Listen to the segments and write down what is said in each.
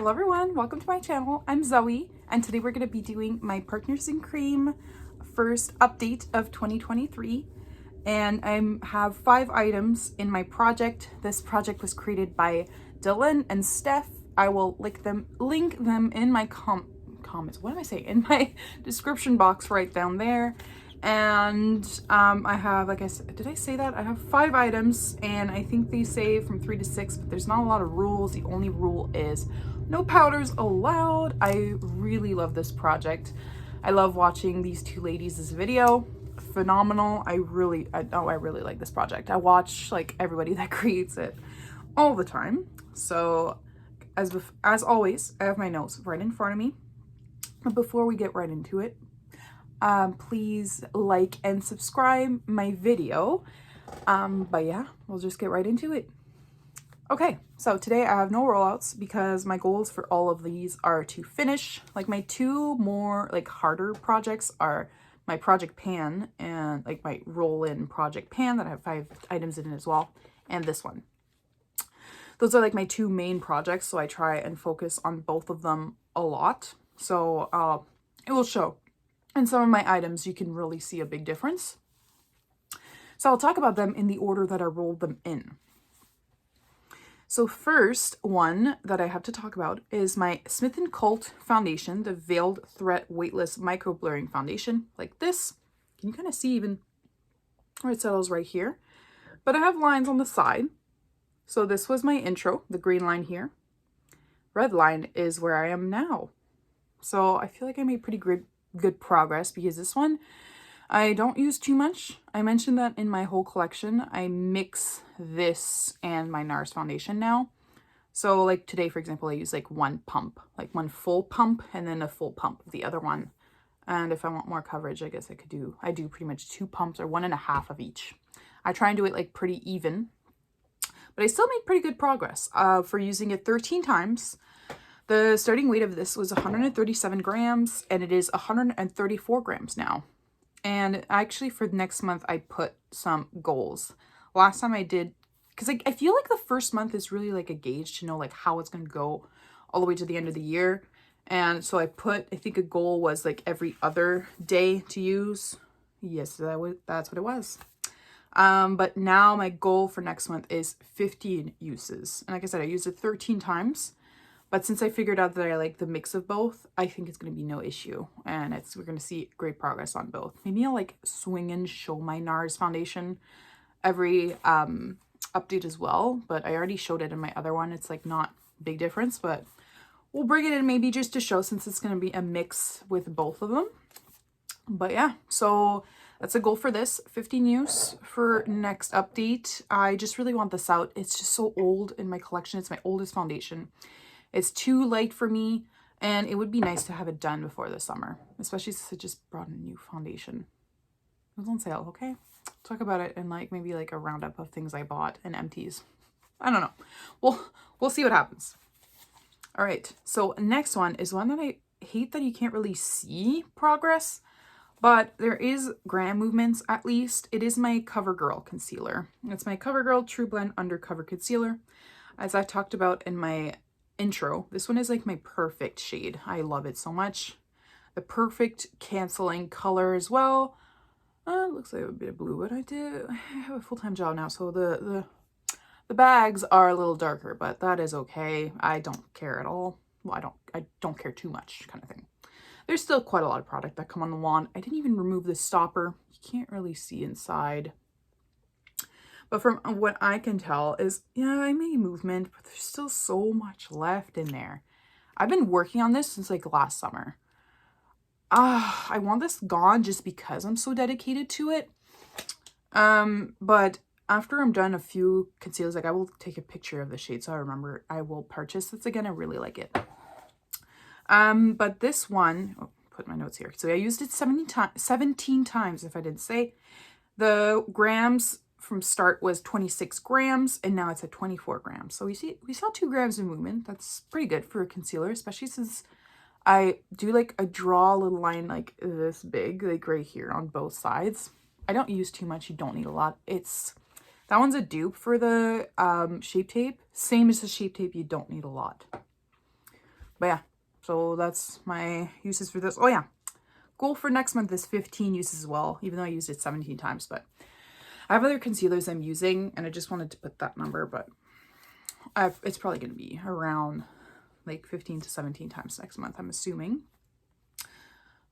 Hello everyone, welcome to my channel. I'm Zoe, and today we're going to be doing my Partners in Cream first update of 2023. And I have 5 items in my project. This project was created by Dylan and Steph. I will link them in my comments. What am I saying? In my description box right down there. And I have, like I said, did I say that? I have 5 items, and I think they say from 3 to 6, but there's not a lot of rules. The only rule is no powders allowed. I really love this project. I love watching these two ladies' video. Phenomenal. I really like this project. I watch like everybody that creates it all the time. So as always, I have my notes right in front of me. But before we get right into it, please like and subscribe my video. But yeah, we'll just get right into it. Okay, so today I have no rollouts because my goals for all of these are to finish. Like my 2 more like harder projects are my project pan and like my roll-in project pan that I have 5 items in it as well, and this one. Those are like my 2 main projects, so I try and focus on both of them a lot. So it will show. In some of my items, you can really see a big difference. So I'll talk about them in the order that I rolled them in. So first one that I have to talk about is my Smith & Colt foundation, the Veiled Threat Weightless Micro Blurring Foundation, like this. Can you kind of see even where it settles right here? But I have lines on the side. So this was my intro, the green line here. Red line is where I am now. So I feel like I made pretty good progress because this one I don't use too much. I mentioned that in my whole collection I mix this and my NARS foundation now. So like today, for example, I use like one one full pump and then a full pump of the other one. And if I want more coverage, I guess I do pretty much 2 pumps or 1.5 of each. I try and do it like pretty even, but I still made pretty good progress for using it 13 times. The starting weight of this was 137 grams, and it is 134 grams now. And actually for next month, I put some goals. Last time I did, because I feel like the first month is really like a gauge to know like how it's going to go all the way to the end of the year. And so I think a goal was like every other day to use. Yes, that's what it was. But now my goal for next month is 15 uses. And like I said, I used it 13 times. But since I figured out that I like the mix of both, I think it's going to be no issue. And we're going to see great progress on both. Maybe I'll like swing and show my NARS foundation every update as well. But I already showed it in my other one. It's like not big difference, but we'll bring it in maybe just to show since it's going to be a mix with both of them. But yeah, so that's a goal for this. 15 use for next update. I just really want this out. It's just so old in my collection. It's my oldest foundation. It's too late for me, and it would be nice to have it done before the summer, especially since I just brought a new foundation. It was on sale, okay? Talk about it in like maybe like a roundup of things I bought and empties. I don't know. We'll see what happens. All right, so next one is one that I hate that you can't really see progress, but there is gram movements at least. It is my CoverGirl concealer. It's my CoverGirl True Blend Undercover Concealer. As I talked about in my intro, this one is like my perfect shade. I love it so much. The perfect canceling color as well. It looks like a bit of blue, but I have a full-time job now, so the bags are a little darker, but that is okay. I don't care at all. Well, I don't care too much, kind of thing. There's still quite a lot of product that come on the wand. I didn't even remove the stopper. You can't really see inside. But from what I can tell is, yeah, I made movement, but there's still so much left in there. I've been working on this since like last summer. I want this gone just because I'm so dedicated to it. But after I'm done a few concealers, like I will take a picture of the shade so I remember I will purchase this again. I really like it. But this one, put my notes here. So I used it 17 times, if I didn't say. The grams from start was 26 grams, and now it's at 24 grams. So we saw 2 grams of movement. That's pretty good for a concealer, especially since I do like I draw a little line like this big, like right here on both sides. I don't use too much. You don't need a lot. That one's a dupe for the Shape Tape. Same as the Shape Tape, you don't need a lot. But yeah, so that's my uses for this. Oh yeah, goal for next month is 15 uses as well, even though I used it 17 times. But I have other concealers I'm using, and I just wanted to put that number, but it's probably going to be around like 15 to 17 times next month, I'm assuming.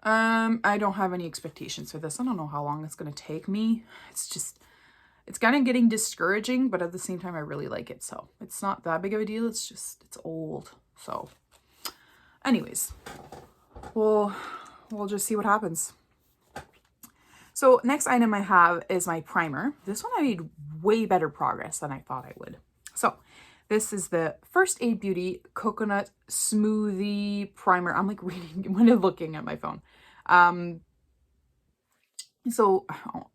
I don't have any expectations for this. I don't know how long it's going to take me. It's kind of getting discouraging, but at the same time, I really like it. So it's not that big of a deal. It's old. So anyways, we'll just see what happens. So next item I have is my primer. This one I made way better progress than I thought I would. So this is the First Aid Beauty Coconut Smoothie Primer. I'm like reading when I'm looking at my phone. So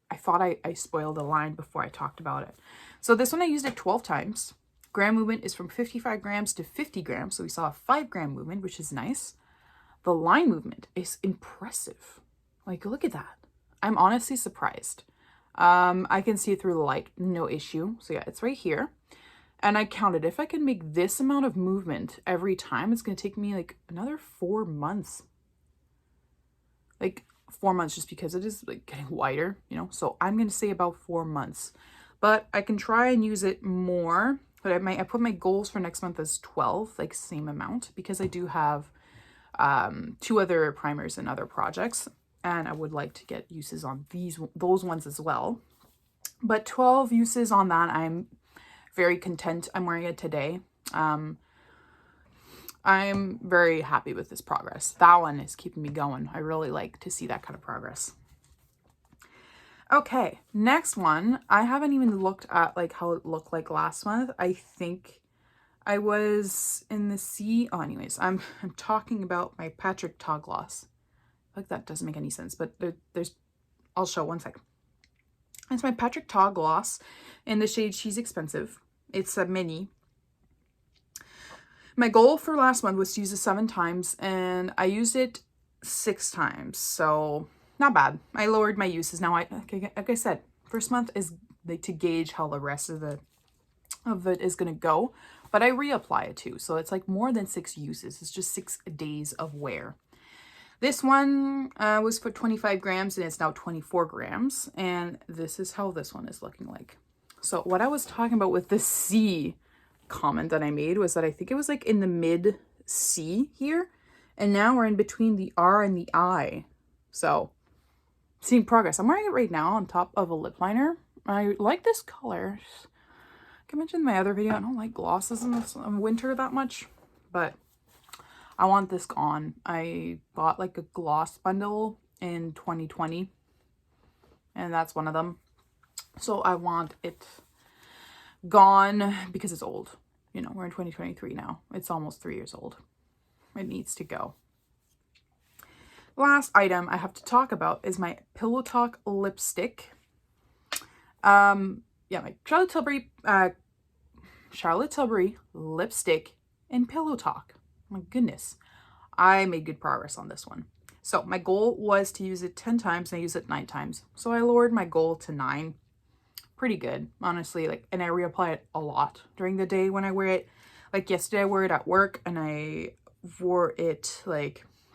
I thought I spoiled a line before I talked about it. So this one I used it 12 times. Gram movement is from 55 grams to 50 grams. So we saw a 5 gram movement, which is nice. The line movement is impressive. Like, look at that. I'm honestly surprised. I can see it through the light, no issue. So yeah, it's right here. And I counted, if I can make this amount of movement every time, it's going to take me like another 4 months. Like 4 months, just because it is like getting wider, you know? So I'm going to say about 4 months, but I can try and use it more. But I put my goals for next month as 12, like same amount, because I do have 2 other primers and other projects, and I would like to get uses on those ones as well. But 12 uses on that, I'm very content. I'm wearing it today. I'm very happy with this progress. That one is keeping me going. I really like to see that kind of progress. Okay, next one. I haven't even looked at like how it looked like last month. I think I was in the sea. Oh, anyways, I'm talking about my Patrick Ta gloss. Like that doesn't make any sense, but I'll show one sec. It's my Patrick Ta gloss in the shade She's Expensive. It's a mini. My goal for last month was to use it 7 times, and I used it 6 times, so not bad. I lowered my uses. Now, like I said, first month is like to gauge how the rest of it is going to go, but I reapply it too, so it's like more than 6 uses. It's just 6 days of wear. This one was for 25 grams, and it's now 24 grams, and this is how this one is looking like. So what I was talking about with the C comment that I made was that I think it was like in the mid C here, and now we're in between the R and the I. So seeing progress. I'm wearing it right now on top of a lip liner. I like this color. Like I mentioned in my other video, I don't like glosses in winter that much, but I want this gone. I bought like a gloss bundle in 2020, and that's one of them. So I want it gone because it's old. You know, we're in 2023 now. It's almost 3 years old. It needs to go. Last item I have to talk about is my Pillow Talk lipstick. Yeah, my Charlotte Tilbury lipstick in Pillow Talk. My goodness, I made good progress on this one. So my goal was to use it 10 times, and I used it 9 times. So I lowered my goal to 9. Pretty good, honestly. Like, and I reapply it a lot during the day when I wear it. Like yesterday, I wore it at work, and I wore it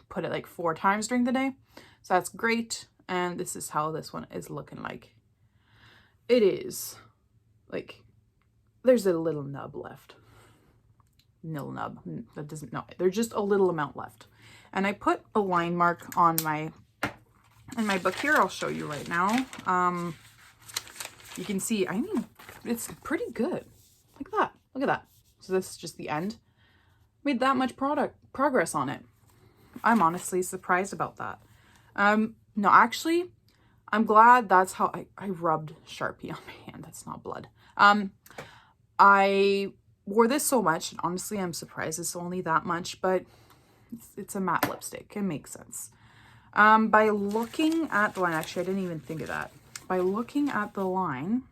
put it like 4 times during the day. So that's great. And this is how this one is looking like. It is like there's a little nub left. Nil nub. That doesn't know. There's just a little amount left. And I put a line mark on in my book here. I'll show you right now. You can see, I mean, it's pretty good. Like that. Look at that. So this is just the end. Made that much progress on it. I'm honestly surprised about that. No, actually, I'm glad that's how I rubbed Sharpie on my hand. That's not blood. I wore this so much, and honestly, I'm surprised it's only that much, but it's a matte lipstick. It makes sense. By looking at the line, actually, I didn't even think of that. By looking at the line,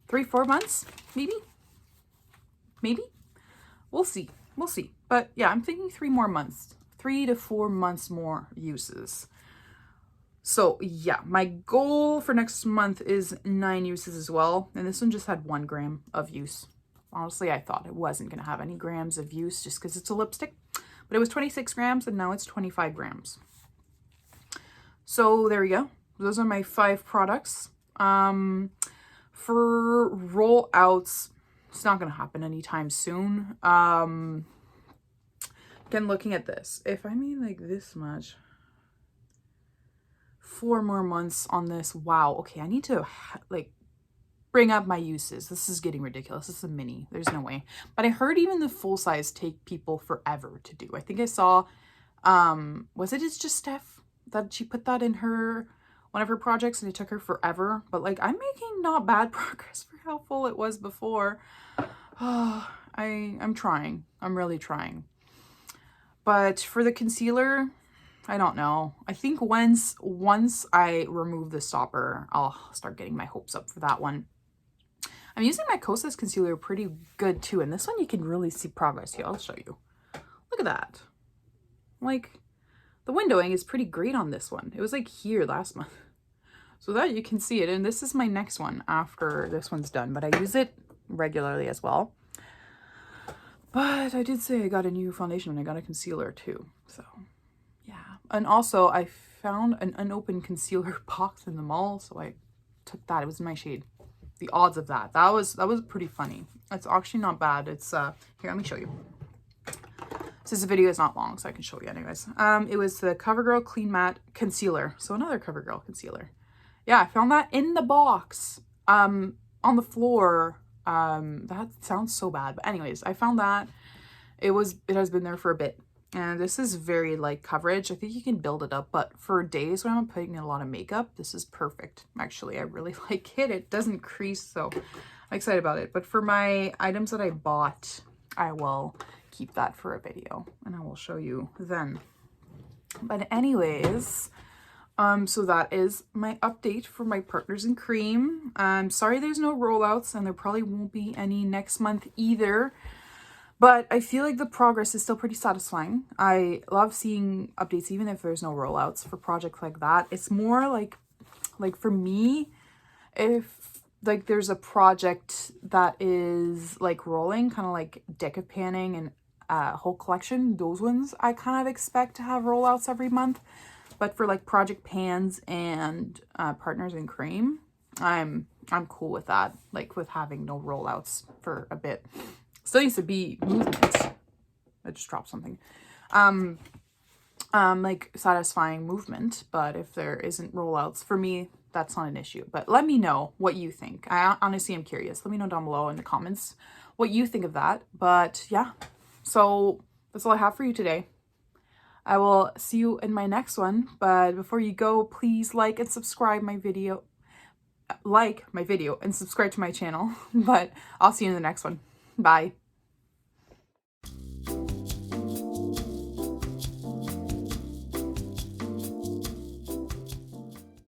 3-4 months, maybe, we'll see. But yeah, I'm thinking 3 more months, 3 to 4 months more uses. So yeah, my goal for next month is 9 uses as well. And this one just had 1 gram of use Honestly, I thought it wasn't going to have any grams of use just because it's a lipstick. But it was 26 grams and now it's 25 grams. So there we go. Those are my 5 products. For rollouts, it's not going to happen anytime soon. Again, looking at this, if I made like this much, 4 more months on this. Wow. Okay, I need to like bring up my uses. This is getting ridiculous. This is a mini. There's no way. But I heard even the full size take people forever to do. I think I saw, was it It's Just Steph that she put that in her one of her projects and it took her forever. But like, I'm making not bad progress for how full it was before. Oh, I'm trying. I'm really trying. But for the concealer, I don't know. I think once I remove the stopper, I'll start getting my hopes up for that one. I'm using my Kosas concealer pretty good too. And this one you can really see progress here. I'll show you. Look at that. Like, the windowing is pretty great on this one. It was like here last month. So that you can see it. And this is my next one after this one's done. But I use it regularly as well. But I did say I got a new foundation and I got a concealer too. So yeah. And also I found an unopened concealer box in the mall. So I took that. It was in my shade. The odds of that. That was pretty funny. It's actually not bad. It's here, let me show you. Since the video is not long, so I can show you anyways. It was the CoverGirl Clean Matte Concealer. So another CoverGirl concealer. Yeah, I found that in the box. On the floor. That sounds so bad. But anyways, I found that. It has been there for a bit. And this is very light coverage. I think you can build it up, but for days when I'm putting in a lot of makeup, this is perfect. Actually, I really like it. It doesn't crease, so I'm excited about it. But for my items that I bought, I will keep that for a video and I will show you then. But anyways, so that is my update for my Partners in Cream. Sorry there's no rollouts and there probably won't be any next month either. But I feel like the progress is still pretty satisfying. I love seeing updates even if there's no rollouts for projects like that. It's more like for me, if like there's a project that is like rolling, kind of like Deca Panning and whole collection, those ones I kind of expect to have rollouts every month. But for like Project Pans and Partners in Cream, I'm cool with that, like with having no rollouts for a bit. Still needs to be movement. I just dropped something. Like satisfying movement, but if there isn't rollouts, for me, that's not an issue. But let me know what you think. I honestly am curious. Let me know down below in the comments what you think of that. But yeah, so that's all I have for you today. I will see you in my next one. But before you go, please like and subscribe my video. Like my video and subscribe to my channel. But I'll see you in the next one. Bye.